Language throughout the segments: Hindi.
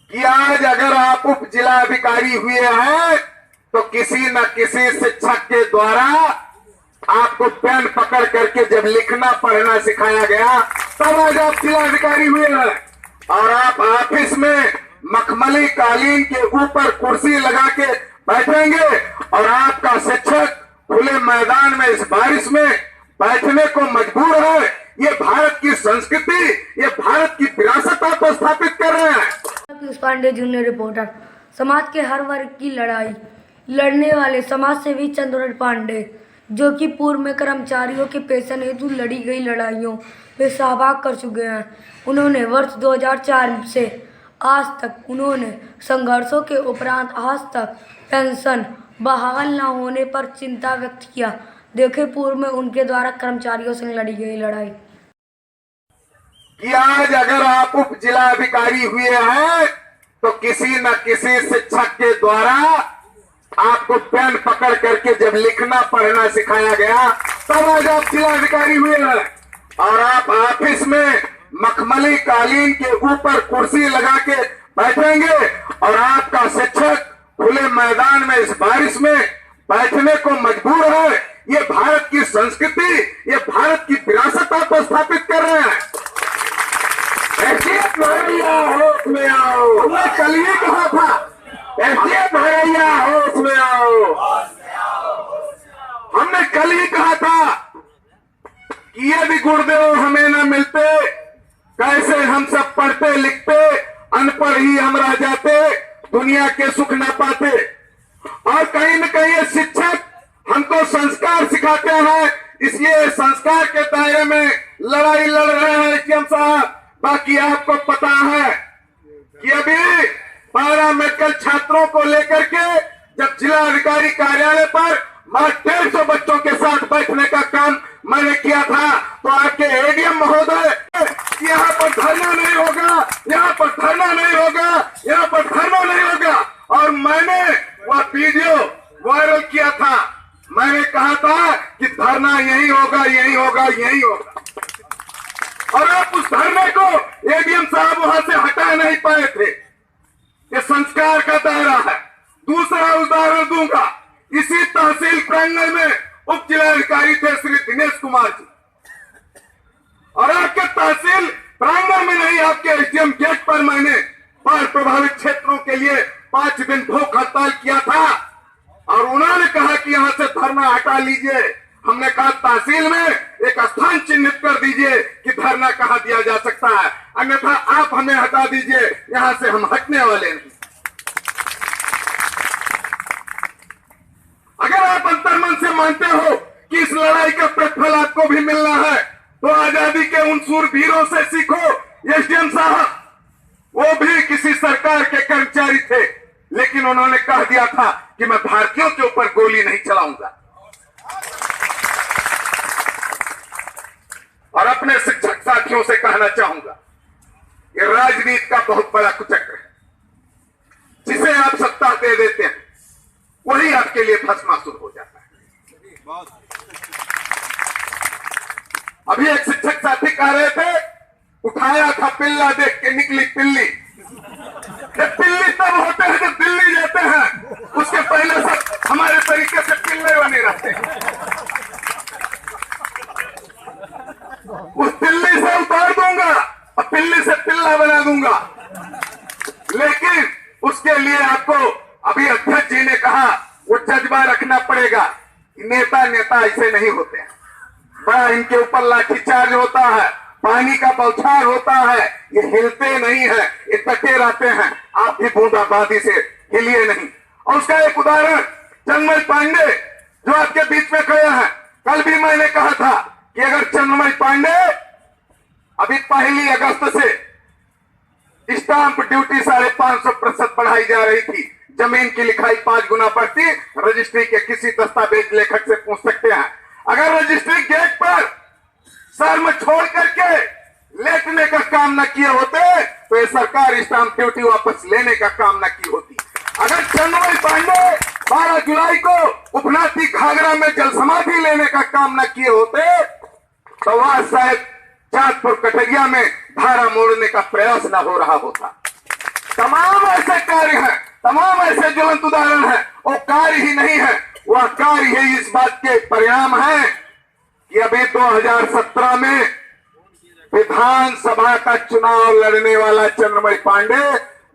कि आज अगर आप उप जिलाधिकारी हुए हैं तो किसी न किसी शिक्षक के द्वारा आपको पेन पकड़ करके जब लिखना पढ़ना सिखाया गया तब आज आप जिलाधिकारी हुए हैं। और आप ऑफिस में मखमली कालीन के ऊपर कुर्सी लगा के बैठेंगे और आपका शिक्षक खुले मैदान में इस बारिश में बैठने को मजबूर है। ये भारत की संस्कृति, ये भारत की विरासत आप स्थापित कर रहे हैं। Piyush Pandey junior reporter. समाज के हर वर्ग की लड़ाई लड़ने वाले समाज सेवी चंद्र पांडे, जो कि पूर्व में कर्मचारियों के पेंशन हेतु लड़ी गई लड़ाइयों में सहभाग कर चुके हैं। उन्होंने वर्ष 2004 से आज तक उन्होंने संघर्षों के उपरांत आज तक पेंशन बहाल न होने पर चिंता व्यक्त किया। देखे पूर्व में उनके द्वारा कर्मचारियों से लड़ी गई लड़ाई। कि आज अगर आप उप जिलाधिकारी हुए हैं तो किसी न किसी शिक्षक के द्वारा आपको पेन पकड़ करके जब लिखना पढ़ना सिखाया गया तब आज आप जिलाधिकारी हुए हैं। और आप ऑफिस में मखमली कालीन के ऊपर कुर्सी लगा के बैठेंगे और आपका शिक्षक खुले मैदान में इस बारिश में बैठने को मजबूर है। ये भारत की संस्कृति, ये भारत की विरासत आप स्थापित कर रहे हैं। एसडीएफ भैया होश में आओ, हमने कल ही कहा था। एसडीएफ भैया होश में आओ, हमने कल ही कहा था कि यदि गुरुदेव हमें न मिलते कैसे हम सब पढ़ते लिखते, अनपढ़ ही हम रह जाते, दुनिया के सुख न पाते। और कहीं न कहीं ये शिक्षक हमको संस्कार सिखाते हैं, इसलिए संस्कार के दायरे में लड़ाई लड़ रहे हैं एसडीएम साहब। बाकी आपको पता है कि अभी पैरा मेडिकल छात्रों को लेकर के जब जिलाधिकारी कार्यालय पर 150 बच्चों के साथ बैठने का काम मैंने किया था तो आपके एडीएम महोदय यहाँ पर धरना नहीं होगा, यहाँ पर धरना नहीं होगा, यहाँ पर धरना नहीं होगा। और मैंने वह वीडियो वायरल किया था। मैंने कहा था कि धरना यही होगा, यही होगा, यही होगा। और आप उस धरने को एडीएम साहब वहां से हटा नहीं पाए थे। ये संस्कार का दायरा है। दूसरा उदाहरण दूंगा, इसी तहसील प्रांगण में उप जिलाधिकारी थे श्री दिनेश कुमार जी, और आपके तहसील प्रांगण में नहीं, आपके एसडीएम गेट पर मैंने बाढ़ प्रभावित क्षेत्रों के लिए 5 दिन भूख हड़ताल किया था और उन्होंने कहा कि यहां से धरना हटा लीजिए। हमने कहा तहसील में एक स्थान चिन्हित कर दीजिए कि धरना कहां दिया जा सकता है, अन्यथा आप हमें हटा दीजिए, यहां से हम हटने वाले नहीं। अगर आप अंतर्मन से मानते हो कि इस लड़ाई का प्रतिफल आपको भी मिलना है तो आजादी के उन सूरवीरों से सीखो। एसडीएम साहब वो भी किसी सरकार के कर्मचारी थे, लेकिन उन्होंने कह दिया था कि मैं भारतीयों के ऊपर गोली नहीं चलाऊंगा। और अपने शिक्षक साथियों से कहना चाहूंगा, ये राजनीति का बहुत बड़ा कुचक्र है। जिसे आप सत्ता दे देते हैं वही आपके लिए भस्मासुर हो जाता है। अभी एक शिक्षक साथी कह रहे थे, उठाया था पिल्ला देख के निकली पिल्ली। पिल्ली तब होते हैं जब दिल्ली जाते हैं, उसके पहले सब हमारे तरीके से पिल्ले बने रहते हैं। उस पिल्ली से उतार दूंगा और पिल्ली से पिल्ला बना दूंगा। लेकिन उसके लिए आपको अभी अध्यक्ष जी ने कहा वो जज्बा रखना पड़ेगा। नेता नेता ऐसे नहीं होते हैं, बड़ा इनके ऊपर लाठीचार्ज होता है, पानी का बौछार होता है, ये हिलते नहीं है, ये डटे रहते हैं। आप भी बूंदाबांदी से हिलिए नहीं। और उसका एक उदाहरण चंद्रमय पांडे जो आपके बीच में खड़े हैं। कल भी मैंने कहा था कि अगर चंद्रमय पांडे अभी 1 अगस्त से स्टाम्प ड्यूटी 550% बढ़ाई जा रही थी, जमीन की लिखाई 5 गुना बढ़ती, रजिस्ट्री के किसी दस्तावेज लेखक से पूछ सकते हैं। अगर रजिस्ट्री गेट पर सर में छोड़ करके लेटने का काम न किए होते तो ये सरकार स्टाम्प ड्यूटी वापस लेने का काम न की होती। अगर चंद्रमय पांडे 12 जुलाई को उपनाती घाघरा में जल समाधि लेने का काम न किए होते तो वह शायद चांदपुर कटरिया में धारा मोड़ने का प्रयास न हो रहा होता। तमाम ऐसे कार्य हैं, तमाम ऐसे ज्वलंत उदाहरण हैं। वो कार्य ही नहीं है, वह कार्य ही इस बात के परिणाम है कि अभी 2017 में विधानसभा का चुनाव लड़ने वाला चंद्रमणि पांडे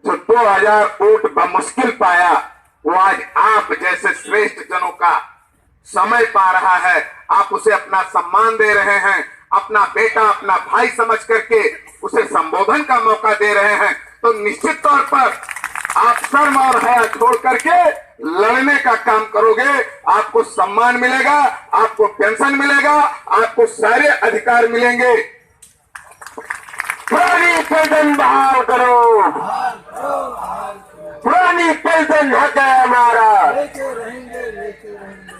जो 2000 वोट बमुश्किल पाया, वो आज आप जैसे श्रेष्ठ जनों का समय पा रहा है। आप उसे अपना सम्मान दे रहे हैं, अपना बेटा अपना भाई समझ करके उसे संबोधन का मौका दे रहे हैं। तो निश्चित तौर पर आप शर्म और हया छोड़ करके लड़ने का काम करोगे, आपको सम्मान मिलेगा, आपको पेंशन मिलेगा, आपको सारे अधिकार मिलेंगे। पुरानी पेंशन बहाल करो, पुरानी पेंशन हक है हमारा,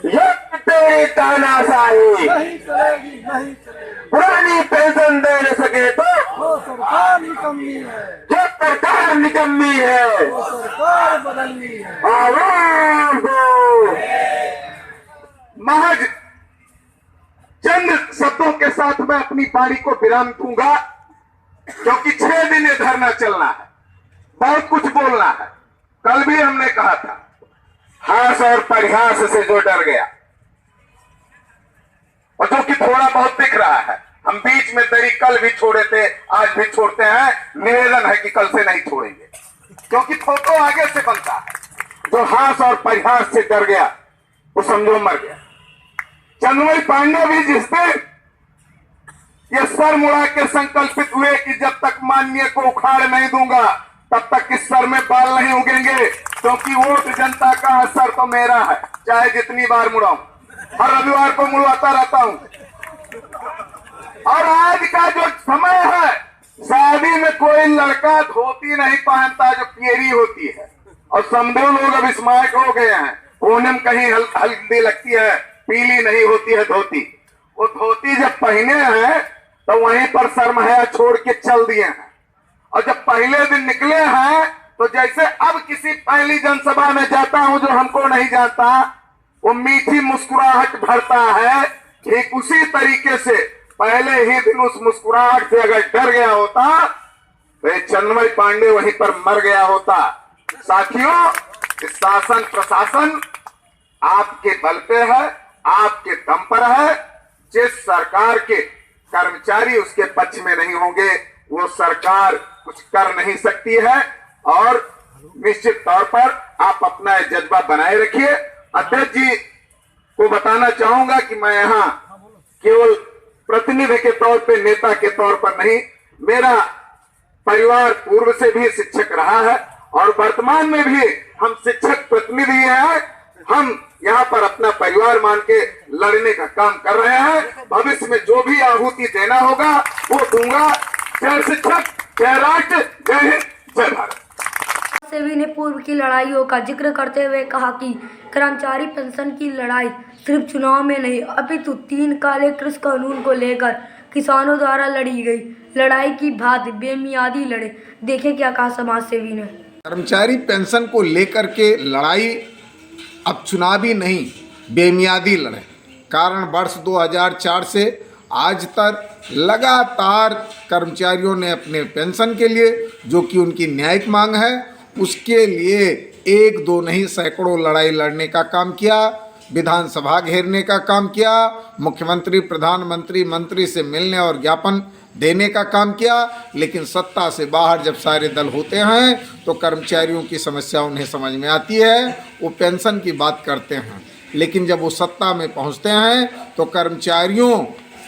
ये तेरी तानाशाही, पुरानी पेंशन दे न सके तो सरकार निकम्मी है, जो सरकार निकम्मी है, वो सरकार बदलनी है। आवाज दो। महज चंद शब्दों के साथ मैं अपनी वाणी को विराम दूंगा, क्योंकि 6 दिन ये धरना चलना है, बहुत कुछ बोलना है। कल भी हमने कहा था, हास और परिहास से जो डर गया और जो कि थोड़ा बहुत दिख रहा है, हम बीच में दरी कल भी छोड़े थे, आज भी छोड़ते हैं। निवेदन है कि कल से नहीं छोड़ेंगे, क्योंकि फोटो आगे से बनता है। जो हास और परिहास से डर गया वो समझो मर गया। चंद्रमणि पांडे भी जिस दिन ये सर मुड़ा के संकल्पित हुए कि जब तक माननीय को उखाड़ नहीं दूंगा तब तक इस सर में बाल नहीं उगेंगे, क्योंकि वोट जनता का है, सर तो मेरा है, चाहे जितनी बार मुड़ाऊं। हर रविवार को मुड़वाता रहता हूं। और आज का जो समय है, शादी में कोई लड़का धोती नहीं पहनता जो पियरी होती है, और समझो लोग अब स्मार्ट हो गए हैं। कोने में कहीं हल्दी लगती है, पीली नहीं होती है धोती। वो धोती जब पहने हैं तो वहीं पर शर्महया छोड़ के चल दिए हैं, और जब पहले दिन निकले हैं तो जैसे अब किसी पहली जनसभा में जाता हूं जो हमको नहीं जानता, वो मीठी मुस्कुराहट भरता है, ठीक उसी तरीके से पहले ही दिन उस मुस्कुराहट से अगर डर गया होता तो ये चंद्रमणि पांडे वहीं पर मर गया होता। साथियों, इस शासन प्रशासन आपके बल पे है, आपके दम पर है। जिस सरकार के कर्मचारी उसके पक्ष में नहीं होंगे वो सरकार कुछ कर नहीं सकती है। और निश्चित तौर पर आप अपना जज्बा बनाए रखिए। अध्यक्ष जी को बताना चाहूंगा कि मैं यहाँ केवल प्रतिनिधि के तौर पे, नेता के तौर पर नहीं, मेरा परिवार पूर्व से भी शिक्षक रहा है और वर्तमान में भी हम शिक्षक प्रतिनिधि हैं। हम यहाँ पर अपना परिवार मान के लड़ने का काम कर रहे हैं। भविष्य में जो भी आहुति देना होगा वो दूंगा। जय शिक्षक, जय राष्ट्र, जय हिंद, जय भारत। सेवी ने पूर्व की लड़ाइयों का जिक्र करते हुए कहा कि कर्मचारी पेंशन की लड़ाई सिर्फ चुनाव में नहीं अपितु 3 काले कृषि कानून को लेकर किसानों द्वारा लड़ी गई लड़ाई की भांति बेमियादी लड़े। देखें क्या कहा समाज सेवी ने। कर्मचारी पेंशन को लेकर के लड़ाई अब चुनावी नहीं बेमियादी लड़े। कारण वर्ष 2004 से आज तक लगातार कर्मचारियों ने अपने पेंशन के लिए, जो कि उनकी न्यायिक मांग है, उसके लिए 1-2 नहीं सैकड़ों लड़ाई लड़ने का काम किया, विधानसभा घेरने का काम किया, मुख्यमंत्री, प्रधानमंत्री, मंत्री से मिलने और ज्ञापन देने का काम किया। लेकिन सत्ता से बाहर जब सारे दल होते हैं तो कर्मचारियों की समस्या उन्हें समझ में आती है, वो पेंशन की बात करते हैं। लेकिन जब वो सत्ता में पहुंचते हैं तो कर्मचारियों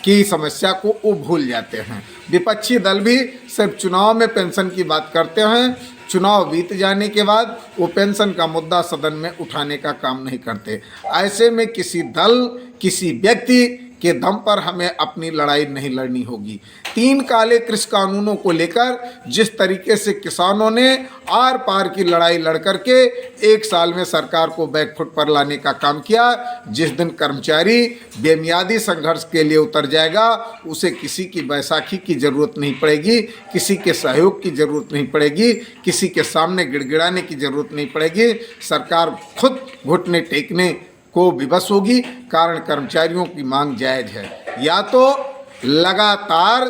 की समस्या को वो भूल जाते हैं। विपक्षी दल भी सिर्फ चुनाव में पेंशन की बात करते हैं, चुनाव बीत जाने के बाद वो पेंशन का मुद्दा सदन में उठाने का काम नहीं करते। ऐसे में किसी दल, किसी व्यक्ति के दम पर हमें अपनी लड़ाई नहीं लड़नी होगी। 3 काले कृषि कानूनों को लेकर जिस तरीके से किसानों ने आर पार की लड़ाई लड़ करके 1 साल में सरकार को बैकफुट पर लाने का काम किया, जिस दिन कर्मचारी बेमियादी संघर्ष के लिए उतर जाएगा उसे किसी की बैसाखी की ज़रूरत नहीं पड़ेगी, किसी के सहयोग की ज़रूरत नहीं पड़ेगी, किसी के सामने गिड़गिड़ाने की ज़रूरत नहीं पड़ेगी। सरकार खुद घुटने टेकने को विवश होगी। कारण कर्मचारियों की मांग जायज़ है। या तो लगातार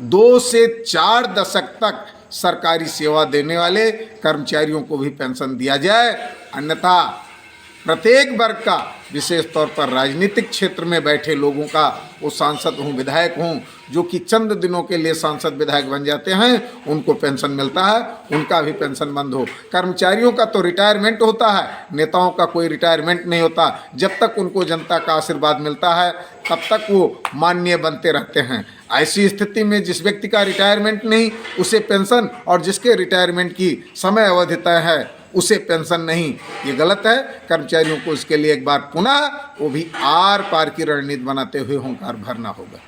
2 से 4 दशक तक सरकारी सेवा देने वाले कर्मचारियों को भी पेंशन दिया जाए। अन्यथा प्रत्येक वर्ग का, विशेष तौर पर राजनीतिक क्षेत्र में बैठे लोगों का, वो सांसद हों, विधायक हों, जो कि चंद दिनों के लिए सांसद विधायक बन जाते हैं, उनको पेंशन मिलता है, उनका भी पेंशन बंद हो। कर्मचारियों का तो रिटायरमेंट होता है, नेताओं का कोई रिटायरमेंट नहीं होता। जब तक उनको जनता का आशीर्वाद मिलता है तब तक वो माननीय बनते रहते हैं। ऐसी स्थिति में जिस व्यक्ति का रिटायरमेंट नहीं, उसे पेंशन, और जिसके रिटायरमेंट की समय अवधि तय है उसे पेंशन नहीं, ये गलत है। कर्मचारियों को इसके लिए एक बार पुनः वो भी आर पार की रणनीति बनाते हुए हुंकार भरना होगा।